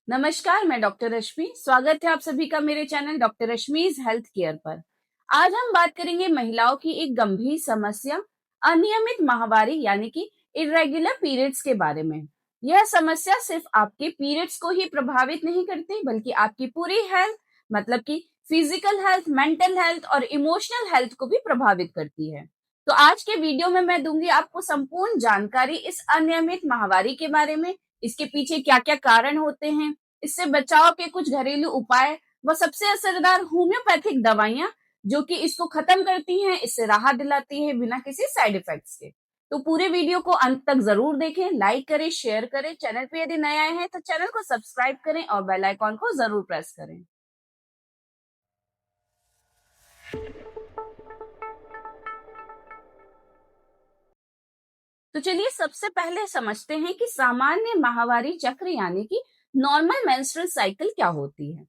नमस्कार, मैं डॉक्टर रश्मि। स्वागत है आप सभी का मेरे चैनल डॉक्टर रश्मिज हेल्थ केयर पर। आज हम बात करेंगे महिलाओं की एक गंभीर समस्या, अनियमित माहवारी यानी कि इरेगुलर पीरियड्स के बारे में। यह समस्या सिर्फ आपके पीरियड्स को ही प्रभावित नहीं करती, बल्कि आपकी पूरी हेल्थ, मतलब कि फिजिकल हेल्थ, मेंटल हेल्थ और इमोशनल हेल्थ को भी प्रभावित करती है। तो आज के वीडियो में मैं दूंगी आपको संपूर्ण जानकारी इस अनियमित माहवारी के बारे में, इसके पीछे क्या क्या कारण होते हैं, इससे बचाव के कुछ घरेलू उपाय व सबसे असरदार होम्योपैथिक दवाइयां जो कि इसको खत्म करती हैं, इससे राहत दिलाती है बिना किसी साइड इफेक्ट्स के। तो पूरे वीडियो को अंत तक जरूर देखें, लाइक करें, शेयर करें। चैनल पे यदि नए आए हैं तो चैनल को सब्सक्राइब करें और बेल आइकॉन को जरूर प्रेस करें। तो चलिए सबसे पहले समझते हैं कि सामान्य माहवारी चक्र यानी कि नॉर्मल मेंस्ट्रुअल साइकिल क्या होती है।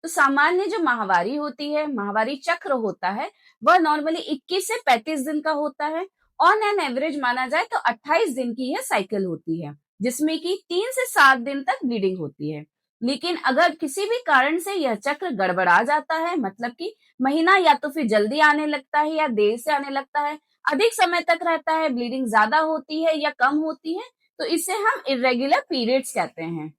तो सामान्य जो माहवारी होती है, माहवारी चक्र होता है, वह नॉर्मली 21 से 35 दिन का होता है। ऑन एन एवरेज माना जाए तो 28 दिन की यह साइकिल होती है, जिसमें कि 3 से 7 दिन तक ब्लीडिंग होती है। लेकिन अगर किसी भी कारण से यह चक्र गड़बड़ा जाता है, मतलब कि महीना या तो फिर जल्दी आने लगता है या देर से आने लगता है, अधिक समय तक रहता है, ब्लीडिंग ज्यादा होती है या कम होती है, तो इसे हम इरेगुलर पीरियड्स कहते हैं।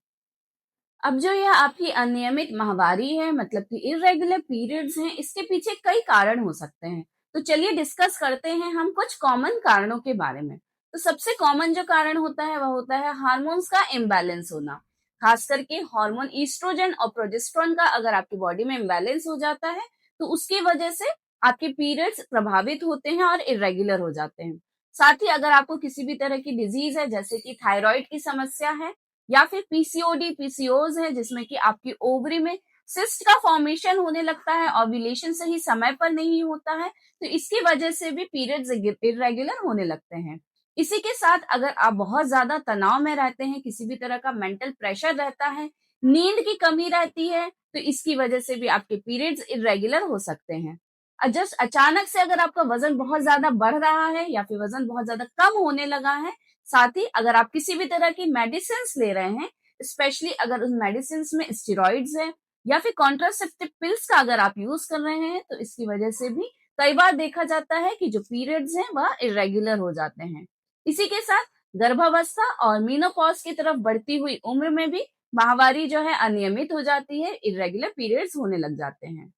अब जो यह आपकी अनियमित माहवारी है, मतलब कि इरेगुलर पीरियड्स हैं, इसके पीछे कई कारण हो सकते हैं। तो चलिए डिस्कस करते हैं हम कुछ कॉमन कारणों के बारे में। तो सबसे कॉमन जो कारण होता है वह होता है हार्मोन्स का इम्बैलेंस होना। खास करके हार्मोन ईस्ट्रोजन और प्रोजेस्टेरोन का अगर आपकी बॉडी में इम्बैलेंस हो जाता है, तो उसकी वजह से आपके पीरियड्स प्रभावित होते हैं और इरेगुलर हो जाते हैं। साथ ही अगर आपको किसी भी तरह की डिजीज है, जैसे कि थायराइड की समस्या है या फिर पीसीओडी, पीसीओज है, जिसमें कि आपकी ओवरी में सिस्ट का फॉर्मेशन होने लगता है, ओव्यूलेशन सही समय पर नहीं होता है, तो इसकी वजह से भी पीरियड्स इरेगुलर होने लगते हैं। इसी के साथ अगर आप बहुत ज्यादा तनाव में रहते हैं, किसी भी तरह का मेंटल प्रेशर रहता है, नींद की कमी रहती है, तो इसकी वजह से भी आपके पीरियड्स इरेगुलर हो सकते हैं। जस्ट अचानक से अगर आपका वजन बहुत ज्यादा बढ़ रहा है या फिर वजन बहुत ज्यादा कम होने लगा है, साथ ही अगर आप किसी भी तरह की मेडिसिन ले रहे हैं, स्पेशली अगर उन मेडिसिन में स्टेरॉइड्स है या फिर कॉन्ट्रासेप्टिव पिल्स का अगर आप यूज कर रहे हैं, तो इसकी वजह से भी कई बार देखा जाता है कि जो पीरियड्स हैं वह इरेगुलर हो जाते हैं। इसी के साथ गर्भावस्था और मीनोपॉज की तरफ बढ़ती हुई उम्र में भी माहवारी जो है अनियमित हो जाती है, इरेगुलर पीरियड्स होने लग जाते हैं।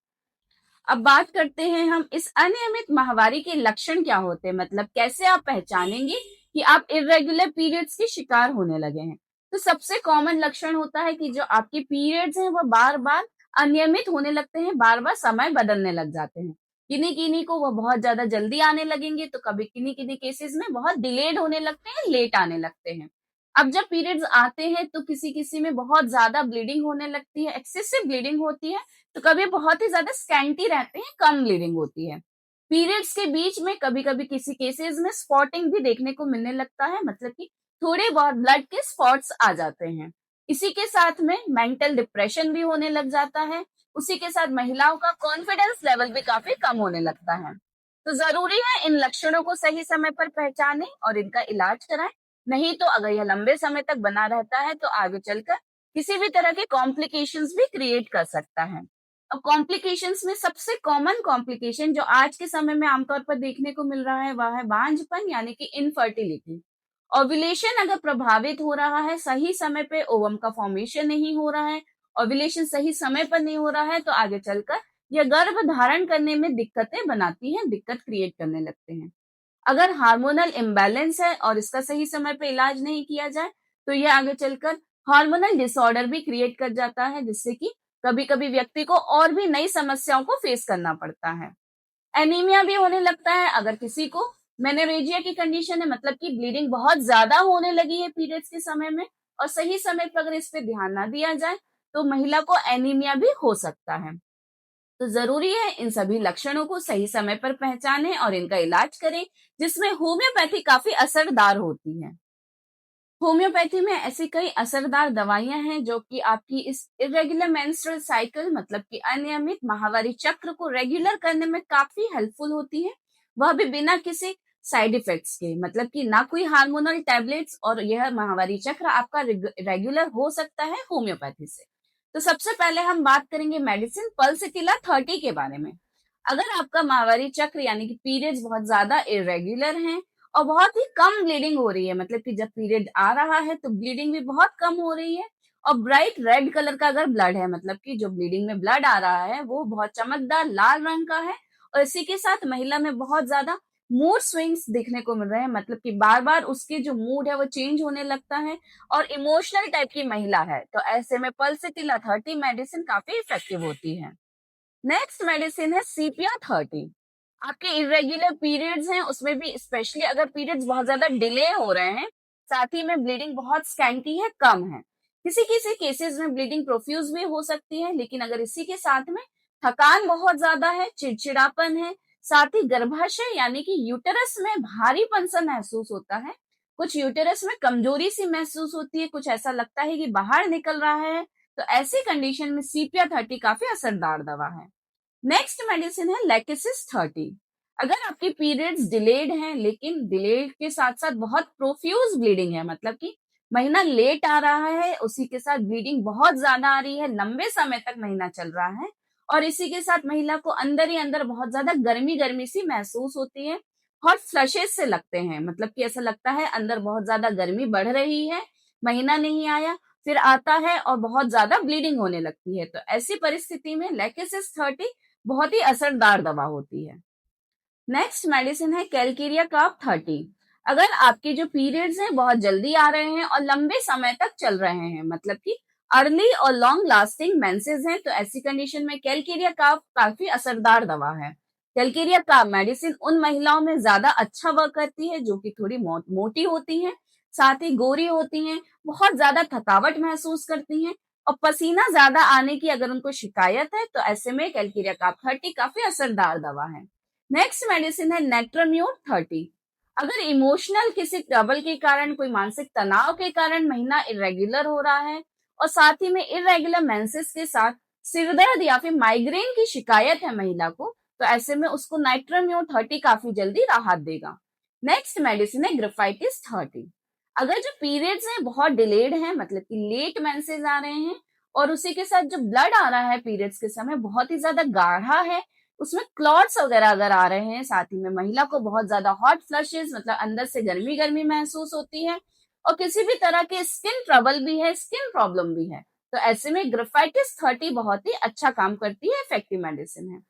अब बात करते हैं हम इस अनियमित माहवारी के लक्षण क्या होते हैं, मतलब कैसे आप पहचानेंगे कि आप इरेगुलर पीरियड्स के शिकार होने लगे हैं। तो सबसे कॉमन लक्षण होता है कि जो आपके पीरियड्स हैं वो बार बार अनियमित होने लगते हैं, बार बार समय बदलने लग जाते हैं। किन्हीं किन्हीं को वो बहुत ज्यादा जल्दी आने लगेंगे, तो कभी किन्हीं किन्हीं केसेस में बहुत डिलेड होने लगते हैं, लेट आने लगते हैं। अब जब पीरियड्स आते हैं तो किसी किसी में बहुत ज्यादा ब्लीडिंग होने लगती है, एक्सेसिव ब्लीडिंग होती है, तो कभी बहुत ही ज्यादा स्कैंटी रहते हैं, कम ब्लीडिंग होती है। पीरियड्स के बीच में कभी कभी किसी केसेस में स्पॉटिंग भी देखने को मिलने लगता है, मतलब कि थोड़े बहुत ब्लड के स्पॉट्स आ जाते हैं। इसी के साथ में मेंटल डिप्रेशन भी होने लग जाता है। उसी के साथ महिलाओं का कॉन्फिडेंस लेवल भी काफी कम होने लगता है। तो जरूरी है इन लक्षणों को सही समय पर पहचानें और इनका इलाज कराएं। नहीं तो अगर यह लंबे समय तक बना रहता है तो आगे चलकर किसी भी तरह के कॉम्प्लिकेशंस भी क्रिएट कर सकता है। अब कॉम्प्लिकेशंस में सबसे कॉमन कॉम्प्लिकेशन जो आज के समय में आमतौर पर देखने को मिल रहा है वह है बांझपन यानी कि इनफर्टिलिटी। ओव्यूलेशन अगर प्रभावित हो रहा है, सही समय पे ओवम का फॉर्मेशन नहीं हो रहा है, ओव्यूलेशन सही समय पर नहीं हो रहा है, तो आगे चलकर यह गर्भ धारण करने में दिक्कतें बनाती हैं, दिक्कत क्रिएट करने लगते हैं। अगर हार्मोनल इम्बैलेंस है और इसका सही समय पे इलाज नहीं किया जाए, तो यह आगे चलकर हार्मोनल डिसऑर्डर भी क्रिएट कर जाता है, जिससे कि कभी कभी व्यक्ति को और भी नई समस्याओं को फेस करना पड़ता है। एनीमिया भी होने लगता है अगर किसी को मेनोरेजिया की कंडीशन है, मतलब कि ब्लीडिंग बहुत ज्यादा होने लगी है पीरियड्स के समय में और सही समय पर अगर इस पे ध्यान ना दिया जाए, तो महिला को एनीमिया भी हो सकता है। तो जरूरी है इन सभी लक्षणों को सही समय पर पहचानें और इनका इलाज करें, जिसमें होम्योपैथी काफी असरदार होती है। होम्योपैथी में ऐसी कई असरदार दवाइयां हैं जो कि आपकी इस इरेगुलर मेंस्ट्रुअल साइकिल, मतलब कि अनियमित माहवारी चक्र को रेगुलर करने में काफी हेल्पफुल होती है, वह भी बिना किसी साइड इफेक्ट्स के, मतलब कि ना कोई हार्मोनल टैबलेट्स, और यह माहवारी चक्र आपका रेगुलर हो सकता है होम्योपैथी से। तो सबसे पहले हम बात करेंगे मेडिसिन पल्सिटिला 30 के बारे में। अगर आपका माहवारी चक्र यानी कि पीरियड्स बहुत ज्यादा इरेगुलर हैं और बहुत ही कम ब्लीडिंग हो रही है, मतलब कि जब पीरियड आ रहा है तो ब्लीडिंग भी बहुत कम हो रही है, और ब्राइट रेड कलर का अगर ब्लड है, मतलब कि जो ब्लीडिंग में ब्लड आ रहा है वो बहुत चमकदार लाल रंग का है, और इसी के साथ महिला में बहुत ज्यादा मूड स्विंग्स देखने को मिल रहे हैं, मतलब कि बार बार उसके जो मूड है वो चेंज होने लगता है, और इमोशनल टाइप की महिला है, तो ऐसे में पल्सिटिला 30 मेडिसिन काफी इफेक्टिव होती है। नेक्स्ट मेडिसिन है सीपिया 30। आपके इरेग्युलर पीरियड्स हैं, उसमें भी स्पेशली अगर पीरियड्स बहुत ज्यादा डिले हो रहे हैं, साथ ही में ब्लीडिंग बहुत स्कैंटी है, कम है, किसी किसी केसेस में ब्लीडिंग प्रोफ्यूज भी हो सकती है, लेकिन अगर इसी के साथ में थकान बहुत ज्यादा है, चिड़चिड़ापन है, साथ ही गर्भाशय यानी कि यूटेरस में भारीपन सा महसूस होता है, कुछ यूटेरस में कमजोरी सी महसूस होती है, कुछ ऐसा लगता है कि बाहर निकल रहा है, तो ऐसी कंडीशन में सीपिया 30 काफी असरदार दवा है। नेक्स्ट मेडिसिन है लेकेसिस 30। अगर आपकी पीरियड्स डिलेड हैं, लेकिन डिलेड के साथ साथ बहुत प्रोफ्यूज ब्लीडिंग है, मतलब कि महीना लेट आ रहा है, उसी के साथ ब्लीडिंग बहुत ज्यादा आ रही है, लंबे समय तक महीना चल रहा है, और इसी के साथ महिला को अंदर ही अंदर बहुत ज्यादा गर्मी गर्मी सी महसूस होती है, हॉट फ्लशेस से लगते हैं, मतलब कि ऐसा लगता है अंदर बहुत ज्यादा गर्मी बढ़ रही है, महीना नहीं आया, फिर आता है और बहुत ज्यादा ब्लीडिंग होने लगती है, तो ऐसी परिस्थिति में लेकेसिस 30 बहुत ही असरदार दवा होती है। नेक्स्ट मेडिसिन है कैलकेरिया काप 30। अगर आपके जो पीरियड्स हैं बहुत जल्दी आ रहे हैं और लंबे समय तक चल रहे हैं, मतलब कि अर्ली और लॉन्ग लास्टिंग मेंसेस हैं, तो ऐसी कंडीशन में कैलकेरिया काप काफी असरदार दवा है। कैलकेरिया काप मेडिसिन उन महिलाओं में ज्यादा अच्छा वर्क करती है जो कि थोड़ी मोटी होती हैं, साथ ही गोरी होती हैं, बहुत ज्यादा थकावट महसूस करती हैं, और पसीना ज्यादा आने की अगर उनको शिकायत है, तो ऐसे में कैलकेरिया काप 30 काफी असरदार दवा है। नेक्स्ट मेडिसिन है नेट्रोम्यूर 30। अगर इमोशनल किसी ट्रबल के कारण, कोई मानसिक तनाव के कारण महीना इरेगुलर हो रहा है, और साथ ही में इरेगुलर मेंसेस के साथ सिरदर्द या फिर माइग्रेन की शिकायत है महिला को, तो ऐसे में उसको नाइट्रोम्यूर 30 काफी जल्दी राहत देगा। नेक्स्ट मेडिसिन है ग्रिफाइटिस 30। अगर जो पीरियड्स हैं बहुत डिलेड है, मतलब कि लेट मेंसेस आ रहे हैं, और उसी के साथ जो ब्लड आ रहा है पीरियड्स के समय बहुत ही ज्यादा गाढ़ा है, उसमें क्लॉट्स वगैरह अगर आ रहे हैं, साथ ही में महिला को बहुत ज्यादा हॉट फ्लशेस, मतलब अंदर से गर्मी गर्मी महसूस होती है, और किसी भी तरह के स्किन ट्रबल भी है, स्किन प्रॉब्लम भी है, तो ऐसे में ग्रिफाइटिस 30 बहुत ही अच्छा काम करती है, इफेक्टिव मेडिसिन है।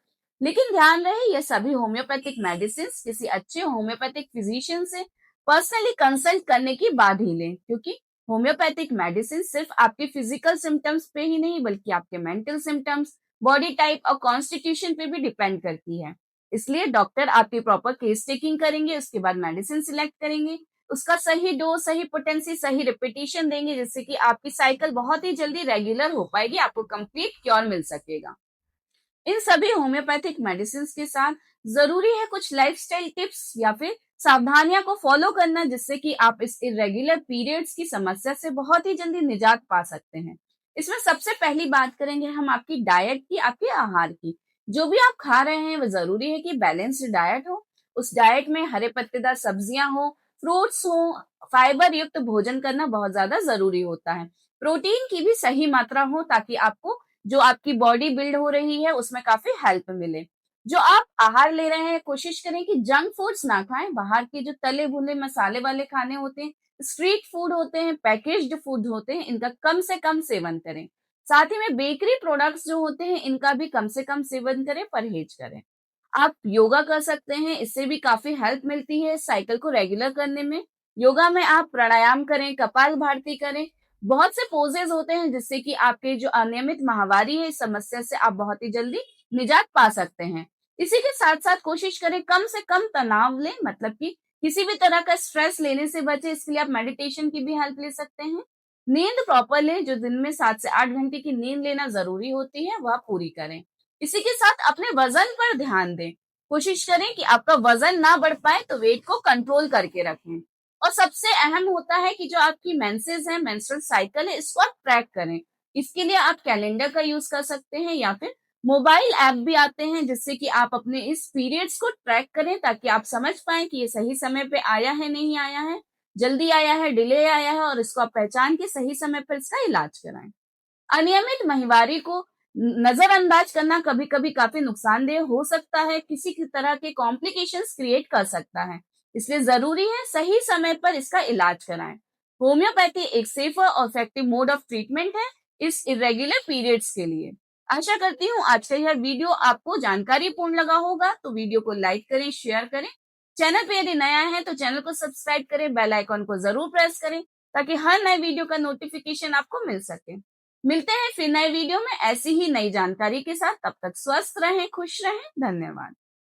लेकिन ध्यान रहे ये सभी होम्योपैथिक मेडिसिन किसी अच्छे होम्योपैथिक फिजिशियन से पर्सनली कंसल्ट करने की बाद ही लें, क्योंकि होम्योपैथिक मेडिसिन सिर्फ आपके फिजिकल सिम्टम्स पे ही नहीं बल्कि आपके मेंटल सिम्टम्स, बॉडी टाइप और कॉन्स्टिट्यूशन पे भी डिपेंड करती है। इसलिए डॉक्टर आपकी प्रॉपर केस टेकिंग करेंगे, उसके बाद मेडिसिन सिलेक्ट करेंगे, उसका सही डोज, सही पोटेंसी, सही रिपीटिशन देंगे, जिससे कि आपकी साइकिल बहुत ही जल्दी रेगुलर हो पाएगी, आपको कंप्लीट क्योर मिल सकेगा। इन सभी होम्योपैथिक मेडिसिन के साथ जरूरी है कुछ लाइफस्टाइल टिप्स या फिर सावधानियां को फॉलो करना, जिससे कि आप इस इरेगुलर पीरियड्स की समस्या से बहुत ही जल्दी निजात पा सकते हैं। इसमें सबसे पहली बात करेंगे हम आपकी डाइट की, आपके आहार की। जो भी आप खा रहे हैं वो जरूरी है कि बैलेंस्ड डाइट हो, उस डाइट में हरे पत्तेदार सब्जियां हो, फ्रूट्स हो, फाइबर युक्त भोजन करना बहुत ज्यादा जरूरी होता है। प्रोटीन की भी सही मात्रा हो, ताकि आपको जो आपकी बॉडी बिल्ड हो रही है उसमें काफी हेल्प मिले। जो आप आहार ले रहे हैं कोशिश करें कि जंक फूड्स ना खाएं, बाहर के जो तले भुने मसाले वाले खाने होते हैं, स्ट्रीट फूड होते हैं, पैकेज्ड फूड होते हैं, इनका कम से कम सेवन करें। साथ ही में बेकरी प्रोडक्ट्स जो होते हैं इनका भी कम से कम सेवन करें, परहेज करें। आप योगा कर सकते हैं, इससे भी काफी हेल्प मिलती है साइकिल को रेगुलर करने में। योगा में आप प्राणायाम करें, कपाल भारती करें, बहुत से पोजेज होते हैं जिससे कि आपके जो अनियमित माहवारी है इस समस्या से आप बहुत ही जल्दी निजात पा सकते हैं। इसी के साथ साथ कोशिश करें कम से कम तनाव लें, मतलब कि किसी भी तरह का स्ट्रेस लेने से बचे, इसके लिए आप मेडिटेशन की भी हेल्प ले सकते हैं। नींद प्रॉपर लें, जो दिन में 7 से 8 घंटे की नींद लेना जरूरी होती है वह पूरी करें। इसी के साथ अपने वजन पर ध्यान दें, कोशिश करें कि आपका वजन ना बढ़ पाए, तो वेट को कंट्रोल करके रखें। और सबसे अहम होता है कि जो आपकी मेंसेस है, मेंस्ट्रुअल साइकिल है, इसको आप ट्रैक करें। इसके लिए आप कैलेंडर का यूज कर सकते हैं या फिर मोबाइल ऐप भी आते हैं जिससे कि आप अपने इस पीरियड्स को ट्रैक करें ताकि आप समझ पाएँ कि ये सही समय पे आया है, नहीं आया है, जल्दी आया है, डिले आया है और इसको आप पहचान के सही समय पर इसका इलाज कराएँ। अनियमित माहवारी को नजरअंदाज करना कभी-कभी काफी नुकसानदेह हो सकता है, किसी की तरह के कॉम्प्लिकेशंस क्रिएट कर सकता है। इसलिए जरूरी है सही समय पर इसका इलाज कराएं। होम्योपैथी एक सेफर और इफेक्टिव मोड ऑफ ट्रीटमेंट है इस इरेगुलर पीरियड्स के लिए। आशा करती हूँ आज का यह वीडियो आपको जानकारीपूर्ण लगा होगा, तो वीडियो को लाइक करें, शेयर करें। चैनल पे यदि नया है तो चैनल को सब्सक्राइब करें, बेल आइकॉन को जरूर प्रेस करें ताकि हर नए वीडियो का नोटिफिकेशन आपको मिल सके। मिलते हैं फिर नए वीडियो में ऐसी ही नई जानकारी के साथ। तब तक स्वस्थ रहें, खुश रहें। धन्यवाद।